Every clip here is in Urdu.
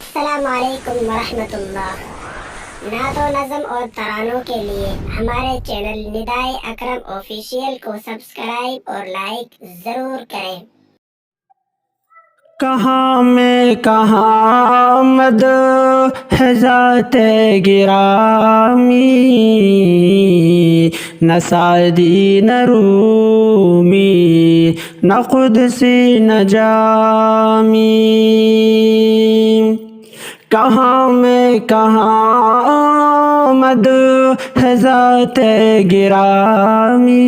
السلام علیکم ورحمۃ اللہ۔ نعت و نظم اور ترانوں کے لیے ہمارے چینل ندائے اکرم آفیشیل کو سبسکرائب اور لائک ضرور کریں۔ کہاں میں کہاں مدح ہے ذات گرامی، نہ سعدی نہ رومی، نہ قدسی نہ جامی۔ کہاں میں کہاں مدح ہے ذات گرامی،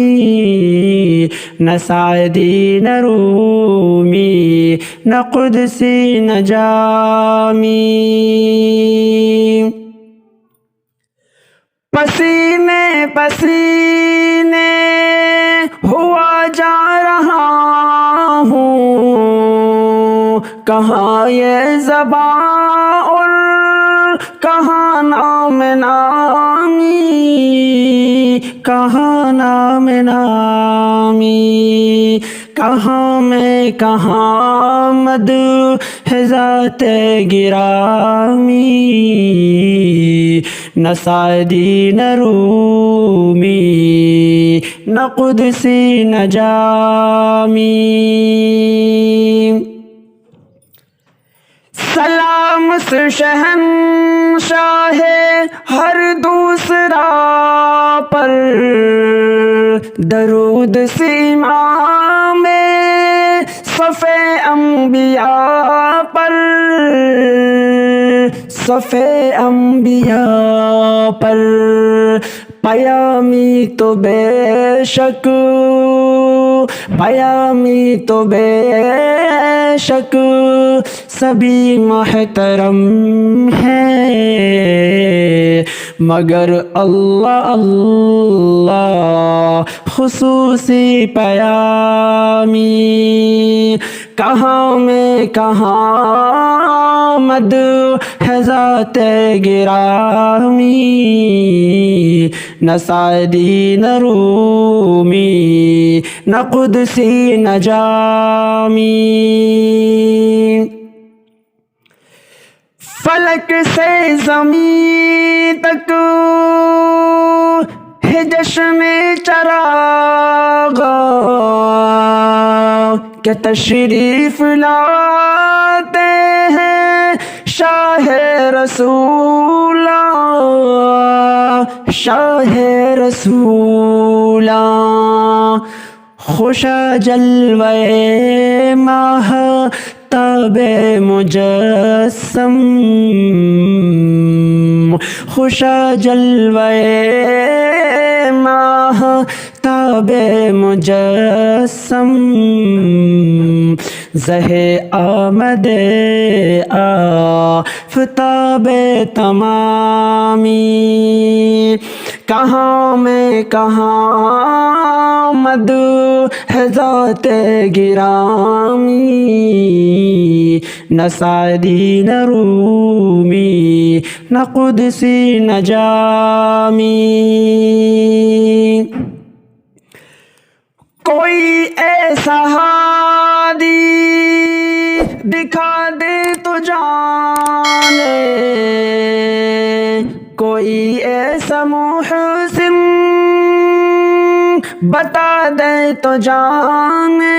نہ سعدی نہ رومی، نہ قدسی نہ جامی۔ پسینے پسینے ہوا جا رہا ہوں، کہاں یہ زباں اور کہاں نام نامی، کہاں نام نامی۔ کہاں میں کہاں مدح ہے ذات گرامی، نہ سعدی نہ رومی، نہ قدسی نہ جامی۔ سلام سے شہنشاہ ہر دوسرا پر، درود سے امام صف انبیاء پر، صف انبیاء پر۔ پیامی تو بے شک، پیامی تو بے شک سبھی محترم ہے، مگر اللہ اللہ خصوصی پیامی۔ کہاں میں کہاں مدح ہے ذات گرامی، نہ سعدی نہ رومی، نہ قدسی نہ جامی۔ فلک سے زمین تک ہے جشن چراغاں، کہ تشریف لاتے ہیں شاہ رسولاں، شاہ رسولاں۔ خوش جلوے ماہ تاب مجسم، خوش جلوے ماہ تاب مجسم، زہ آمد آفتاب تمامی۔ کہاں میں کہاں مدح ہے ذات گرامی، نہ سعدی نہ رومی، نہ قدسی نہ جامی۔ کوئی ایسا ہادی دکھا دے تو جانے، کوئی ایسا محسن بتا دے تو جانے،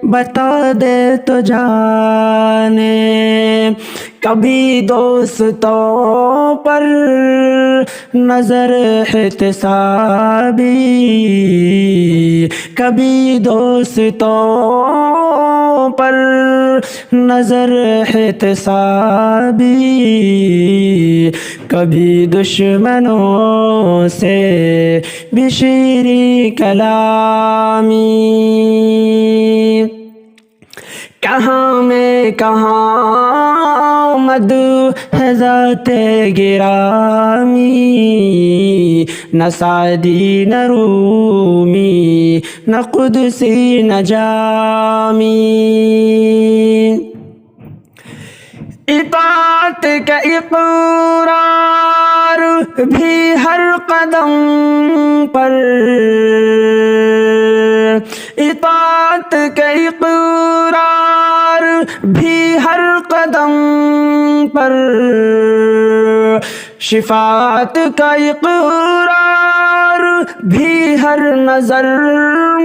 بتا دے تو جانے۔ کبھی دوستوں پر نظر احتسابی، کبھی دوستوں پر نظر احتسابی، کبھی دشمنوں سے بھی شیریں کلامی۔ کہاں میں کہاں مدح ہے ذات گرامی، نہ سعدی نہ رومی، نہ قدسی نہ جامی۔ اطاعت کا اقرار بھی ہر قدم پر، اطاعت کا اقرار بھی ہر قدم پر شفاعت کا اقرار بھی ہر نظر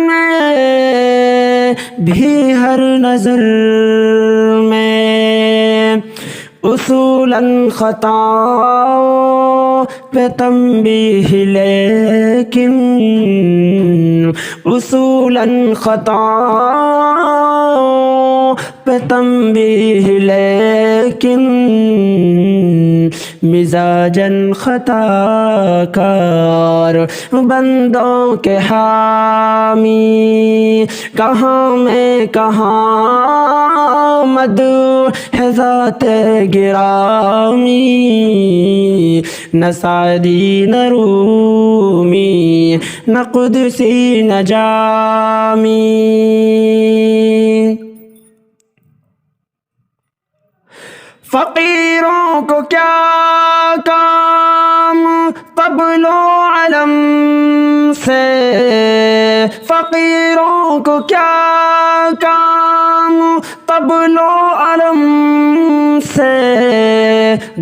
میں، بھی ہر نظر میں، اصولاً خطاؤں پہ تنبیہ لیکن، اصولاً خطاؤں پہ تنبیہ لیکن، مزاجاً خطا کار بندوں کے حامی، کہاں میں کہاں مدح ہے ذات گرامی، نہ سعدی نہ رومی نہ قدسی نہ جامی۔ فقیروں کو کیا کام طبل و علم سے، فقیروں کو کیا کام طبل و علم سے،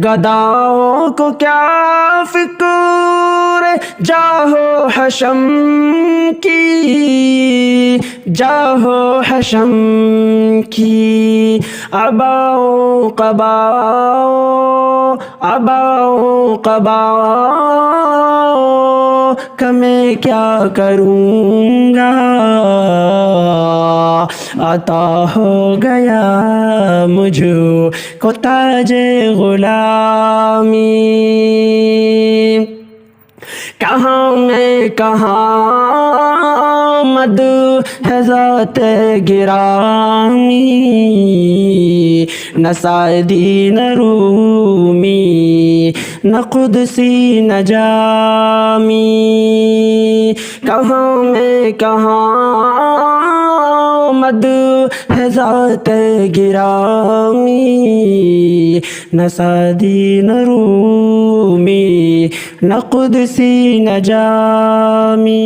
گداؤں کو کیا فکر جاہ و حشم کی، جاہ و حشم کی، اباؤں قباؤں، اباؤں قباؤں کا میں کیا کروں گا، عطا ہو گیا مجھ کو تاج غلامی، کہاں میں کہاں مدح ہے ذات گرامی، نہ سعدی نہ رومی نہ قدسی نہ جامی، کہاں میں کہاں مدح ہے ذات گرامی، نہ سعدی نہ رومی نہ قدسی نہ جامی۔